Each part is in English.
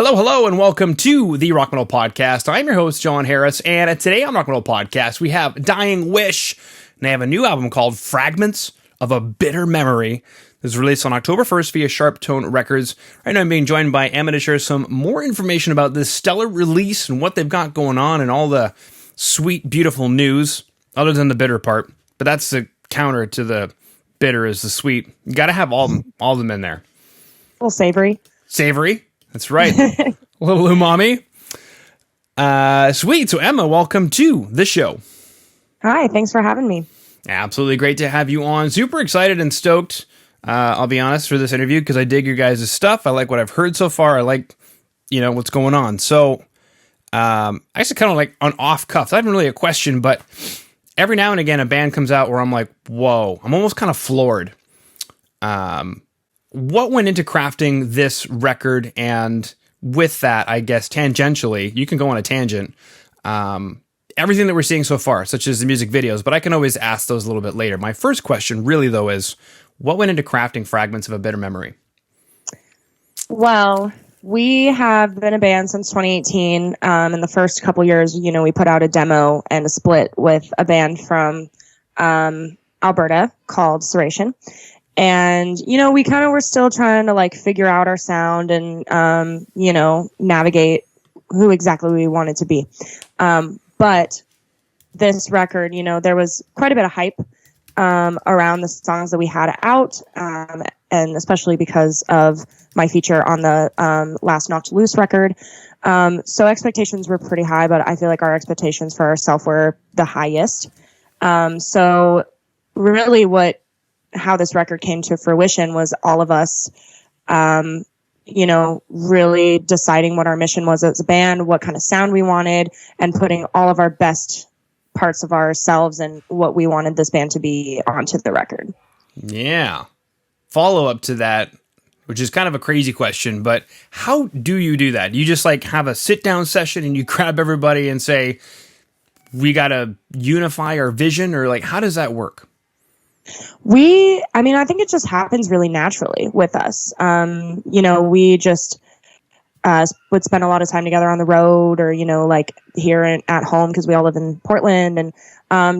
Hello, hello, and welcome to the Rock Metal Podcast. I'm your host, John Harris, and today on Rock Metal Podcast, we have Dying Wish, and they have a new album called Fragments of a Bitter Memory. This was released on October 1st via Sharp Tone Records. Right now I'm being joined by Emma to share some more information about this stellar release and what they've got going on and all the sweet, beautiful news, other than the bitter part. But that's the counter to the bitter is the sweet. You got to have all of them in there. A little savory. Savory. That's right. A little umami. Sweet. So Emma, welcome to the show. Hi, thanks for having me. Absolutely great to have you on. Super excited and stoked, I'll be honest, for this interview because I dig your guys' stuff. I like what I've heard so far. I like, what's going on. So actually kind of like on off cuff. Not even really a question, but every now and again a band comes out where I'm like, whoa, I'm almost kind of floored. What went into crafting this record, and with that, I guess, tangentially, you can go on a tangent, everything that we're seeing so far, such as the music videos, but I can always ask those a little bit later. My first question really, though, is what went into crafting Fragments of a Bitter Memory? Well, we have been a band since 2018. In the first couple years, we put out a demo and a split with a band from Alberta called Serration. And, we kind of were still trying to figure out our sound and, navigate who exactly we wanted to be. But this record, there was quite a bit of hype around the songs that we had out, and especially because of my feature on the last Knocked Loose record. So expectations were pretty high, but I feel like our expectations for ourselves were the highest. So really how this record came to fruition was all of us, really deciding what our mission was as a band, what kind of sound we wanted, and putting all of our best parts of ourselves and what we wanted this band to be onto the record. Yeah. Follow up to that, which is kind of a crazy question, but how do you do that? You just have a sit down session and you grab everybody and say, we got to unify our vision, or how does that work? I think it just happens really naturally with us. We just would spend a lot of time together on the road or, here at home because we all live in Portland, and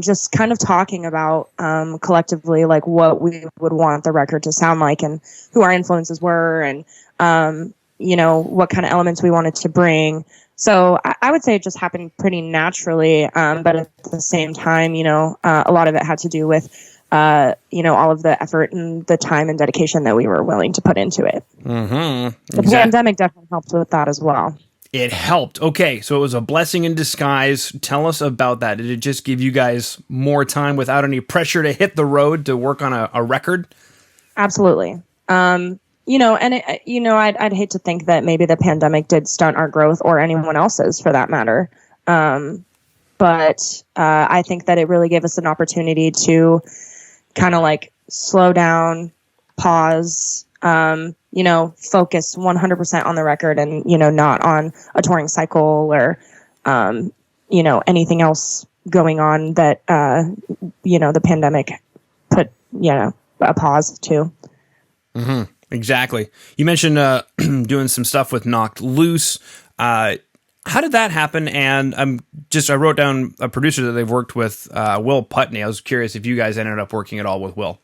just kind of talking about collectively what we would want the record to sound like and who our influences were and, what kind of elements we wanted to bring. So I would say it just happened pretty naturally, but at the same time, a lot of it had to do with all of the effort and the time and dedication that we were willing to put into it. Mm-hmm. The pandemic definitely helped with that as well. It helped. Okay, so it was a blessing in disguise. Tell us about that. Did it just give you guys more time without any pressure to hit the road to work on a record? Absolutely. I'd hate to think that maybe the pandemic did stunt our growth or anyone else's for that matter. But I think that it really gave us an opportunity to kind of slow down, pause, focus 100% on the record and, not on a touring cycle or, anything else going on that, the pandemic put, a pause to. Mm-hmm. Exactly. You mentioned doing some stuff with Knocked Loose. How did that happen? And I wrote down a producer that they've worked with, Will Putney. I was curious if you guys ended up working at all with Will.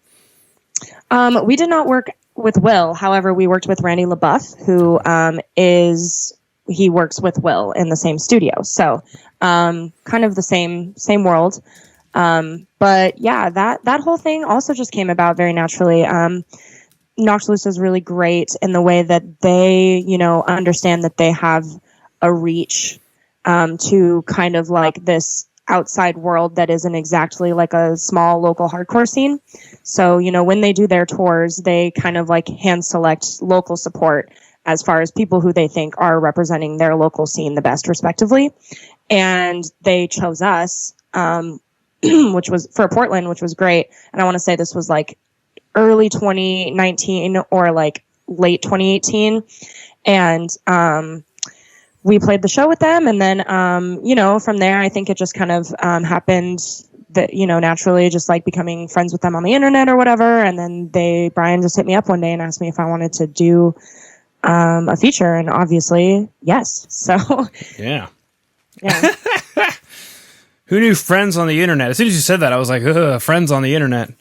We did not work with Will. However, we worked with Randy LeBoeuf, who he works with Will in the same studio. So kind of the same world. But yeah, that whole thing also just came about very naturally. Knocked Loose is really great in the way that they, understand that they have a reach to kind of this outside world that isn't exactly a small local hardcore scene. So, when they do their tours, they kind of hand select local support as far as people who they think are representing their local scene the best, respectively. And they chose us, which was for Portland, which was great. And I want to say this was early 2019 or late 2018. And we played the show with them. And then, from there, I think it just kind of happened that, naturally just becoming friends with them on the internet or whatever. And then Brian just hit me up one day and asked me if I wanted to do a feature, and obviously, yes. So, Yeah. yeah. Who knew friends on the internet? As soon as you said that, I was like, ugh, friends on the internet.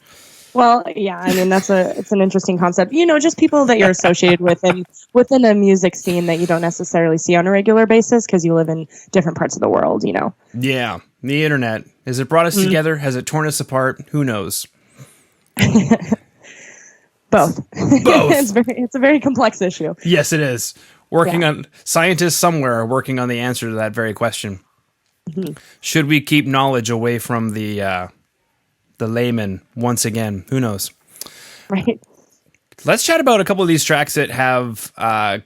Well, yeah, I mean, it's an interesting concept. Just people that you're associated with and within a music scene that you don't necessarily see on a regular basis because you live in different parts of the world, Yeah, the internet. Has it brought us together? Has it torn us apart? Who knows? Both. Both. It's a very complex issue. Yes, it is. Scientists somewhere are working on the answer to that very question. Mm-hmm. Should we keep knowledge away from the layman once again? Who knows? Right. Let's chat about a couple of these tracks that have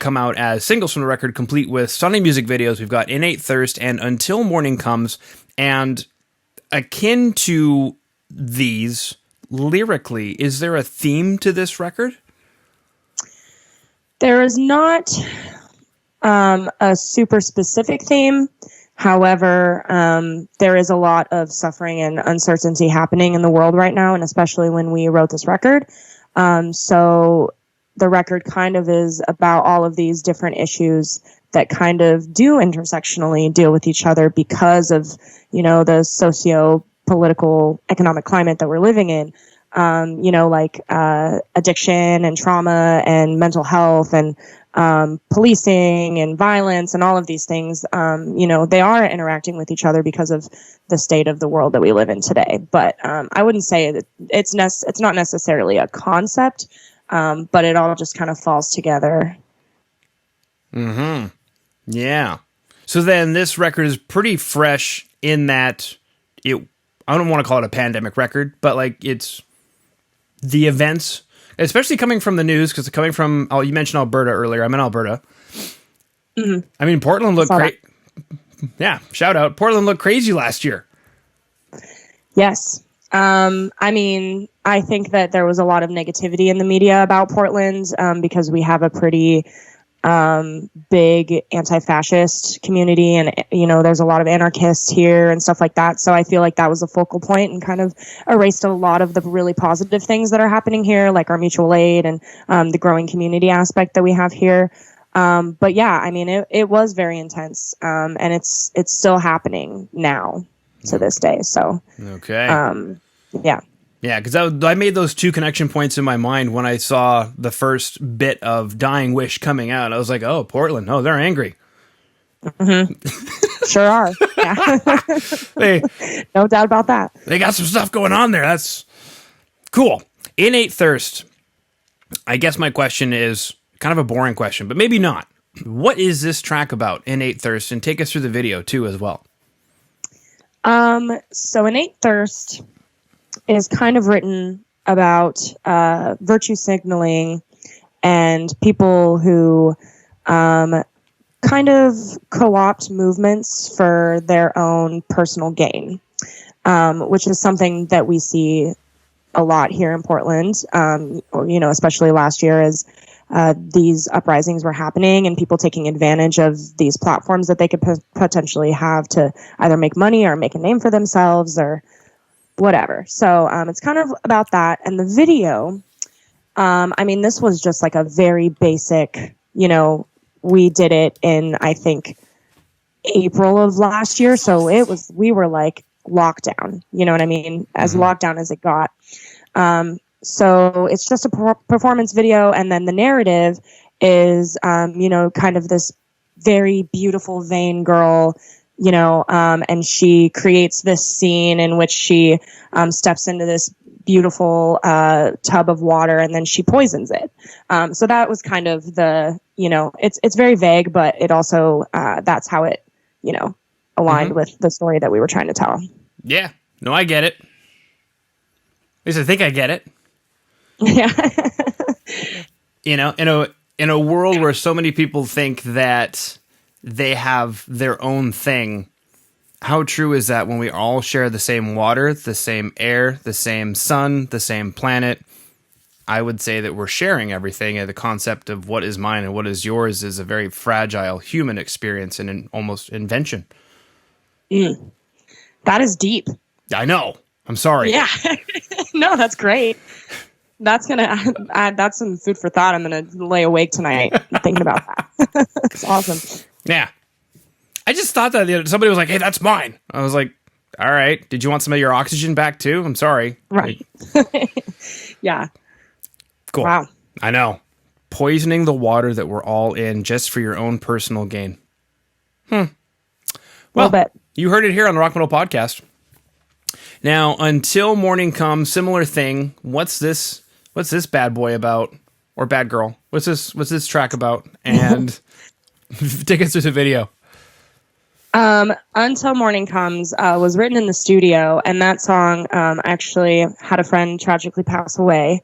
come out as singles from the record, complete with stunning music videos. We've got Innate Thirst and Until Mourning Comes. And akin to these, lyrically, is there a theme to this record? There is not a super specific theme. However, there is a lot of suffering and uncertainty happening in the world right now, and especially when we wrote this record. So the record kind of is about all of these different issues that kind of do intersectionally deal with each other because of, the socio-political economic climate that we're living in. Like addiction and trauma and mental health and policing and violence and all of these things, they are interacting with each other because of the state of the world that we live in today. But I wouldn't say that it's not necessarily a concept, but it all just kind of falls together. Mm-hmm. Yeah. So then this record is pretty fresh in that I don't want to call it a pandemic record, but like it's the events, especially coming from the news, because coming from, you mentioned Alberta earlier. I'm in Alberta. Mm-hmm. I mean, Portland looked great. Yeah, shout out. Portland looked crazy last year. Yes. I mean, I think that there was a lot of negativity in the media about Portland because we have a pretty big anti-fascist community, and there's a lot of anarchists here and stuff like that. So I feel like that was a focal point and kind of erased a lot of the really positive things that are happening here, like our mutual aid and the growing community aspect that we have here. But yeah, I mean, it was very intense, and it's still happening now to this day. So okay, yeah. Yeah, because I made those two connection points in my mind when I saw the first bit of Dying Wish coming out. I was like, oh, Portland. Oh, they're angry. Mm-hmm. Sure are. Yeah. No doubt about that. They got some stuff going on there. That's cool. Innate Thirst. I guess my question is kind of a boring question, but maybe not. What is this track about, Innate Thirst? And take us through the video, too, as well. So Innate Thirst is kind of written about virtue signaling and people who kind of co-opt movements for their own personal gain, which is something that we see a lot here in Portland, especially last year as these uprisings were happening and people taking advantage of these platforms that they could potentially have to either make money or make a name for themselves or whatever. So it's kind of about that. And the video, I mean, this was just like a very basic, we did it in, I think, April of last year. So we were like lockdown, you know what I mean? As lockdown as it got. So it's just a performance video. And then the narrative is, kind of this very beautiful, vain girl, and she creates this scene in which she steps into this beautiful tub of water and then she poisons it. So that was kind of the, it's very vague, but it also, that's how it, aligned with the story that we were trying to tell. Yeah. No, I get it. At least I think I get it. Yeah. In a world where so many people think that they have their own thing, how true is that when we all share the same water, the same air, the same sun, the same planet? I would say that we're sharing everything, and the concept of what is mine and what is yours is a very fragile human experience and an almost invention. That is deep. I know. I'm sorry. Yeah. No, that's great. That's gonna add. That's some food for thought. I'm gonna lay awake tonight thinking about that. It's awesome. Yeah. I just thought that somebody was like, "Hey, that's mine." I was like, "All right. Did you want some of your oxygen back too?" I'm sorry. Right. Yeah. Cool. Wow. I know. Poisoning the water that we're all in just for your own personal gain. Well, bit. you heard it here on the Rock Metal Podcast. Now, Until Morning Comes, similar thing. What's this bad boy about? Or bad girl? What's this track about? And take us through the video. Until Morning Comes was written in the studio, and that song actually had a friend tragically pass away.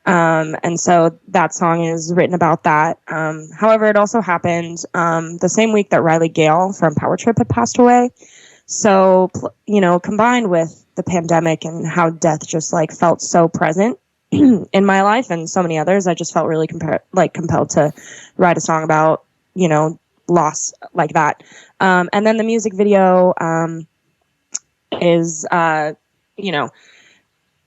And so that song is written about that. However, it also happened the same week that Riley Gale from Power Trip had passed away. So, combined with the pandemic and how death just like felt so present in my life and so many others, I just felt really compelled to write a song about, loss like that. And then the music video is,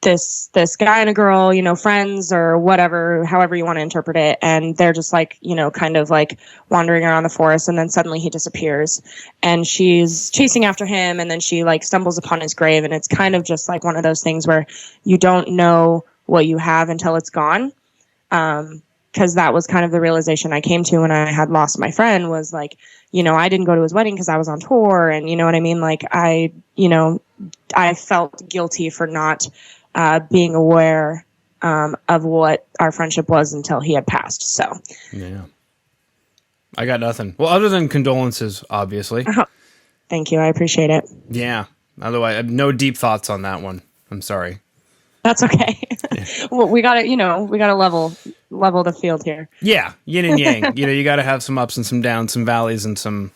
this guy and a girl, friends or whatever, however you want to interpret it. And they're just like, kind of like wandering around the forest. And then suddenly he disappears and she's chasing after him. And then she like stumbles upon his grave. And it's kind of just like one of those things where you don't know what you have until it's gone. Because that was kind of the realization I came to when I had lost my friend was like, I didn't go to his wedding because I was on tour. And you know what I mean? Like I felt guilty for not being aware of what our friendship was until he had passed. So, yeah, I got nothing. Well, other than condolences, obviously. Oh, thank you. I appreciate it. Yeah. Otherwise, I have no deep thoughts on that one. I'm sorry. That's okay. Yeah. Well, we got to level the field here. Yeah. Yin and yang. You got to have some ups and some downs, some valleys and some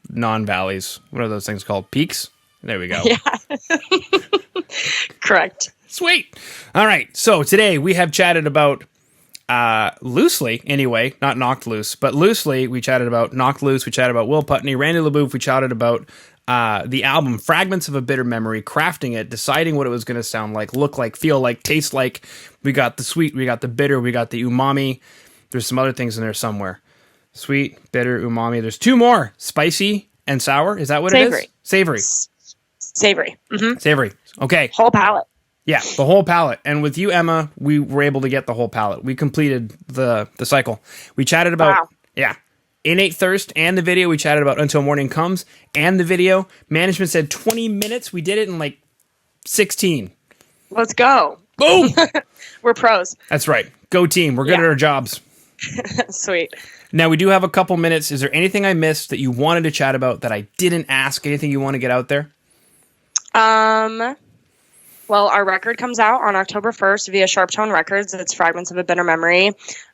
non-valleys. What are those things called? Peaks? There we go. Yeah. Correct. Sweet. All right. So today we have chatted about, loosely anyway, not knocked loose, but loosely we chatted about Knocked Loose. We chatted about Will Putney, Randy LeBoeuf. We chatted about the album Fragments of a Bitter Memory, crafting it, deciding what it was going to sound like, look like, feel like, taste like. We got the sweet, we got the bitter, we got the umami. There's some other things in there somewhere. Sweet, bitter, umami. There's two more. Spicy and sour. Is that what it is? Savory. Savory. Mm-hmm. Savory. Okay. Whole palette. Yeah, the whole palette. And with you, Emma, we were able to get the whole palette. We completed the cycle. We chatted about, Innate Thirst and the video. We chatted about Until Morning Comes and the video. Management said 20 minutes. We did it in like 16. Let's go. Boom! We're pros. That's right. Go team. We're good at our jobs. Sweet. Now, we do have a couple minutes. Is there anything I missed that you wanted to chat about that I didn't ask? Anything you want to get out there? Well, our record comes out on October 1st via Sharp Tone Records. It's Fragments of a Bitter Memory.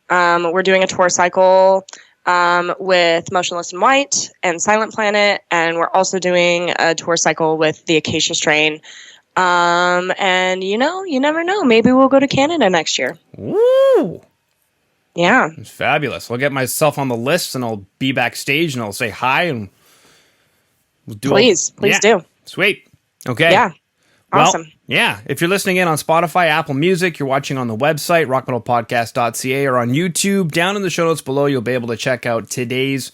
We're doing a tour cycle with Motionless in White and Silent Planet, and we're also doing a tour cycle with the Acacia Strain. And you never know. Maybe we'll go to Canada next year. Woo! Yeah. It's fabulous. I'll get myself on the list, and I'll be backstage, and I'll say hi, and we'll do Please do. Sweet. Okay. Yeah. Awesome. Well, yeah. If you're listening in on Spotify, Apple Music, you're watching on the website, rockmetalpodcast.ca, or on YouTube, down in the show notes below, you'll be able to check out today's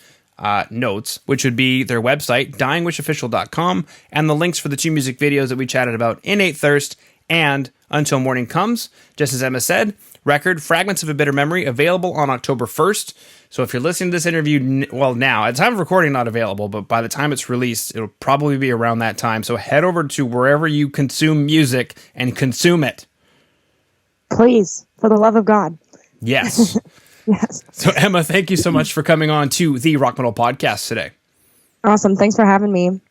notes, which would be their website, dyingwishofficial.com, and the links for the two music videos that we chatted about, Innate Thirst and Until Morning Comes. Just as Emma said, record Fragments of a Bitter Memory, available on October 1st. So if you're listening to this interview, now, at the time of recording, not available, but by the time it's released, it'll probably be around that time. So head over to wherever you consume music and consume it. Please, for the love of God. Yes. Yes. So Emma, thank you so much for coming on to the Rock Metal Podcast today. Awesome. Thanks for having me.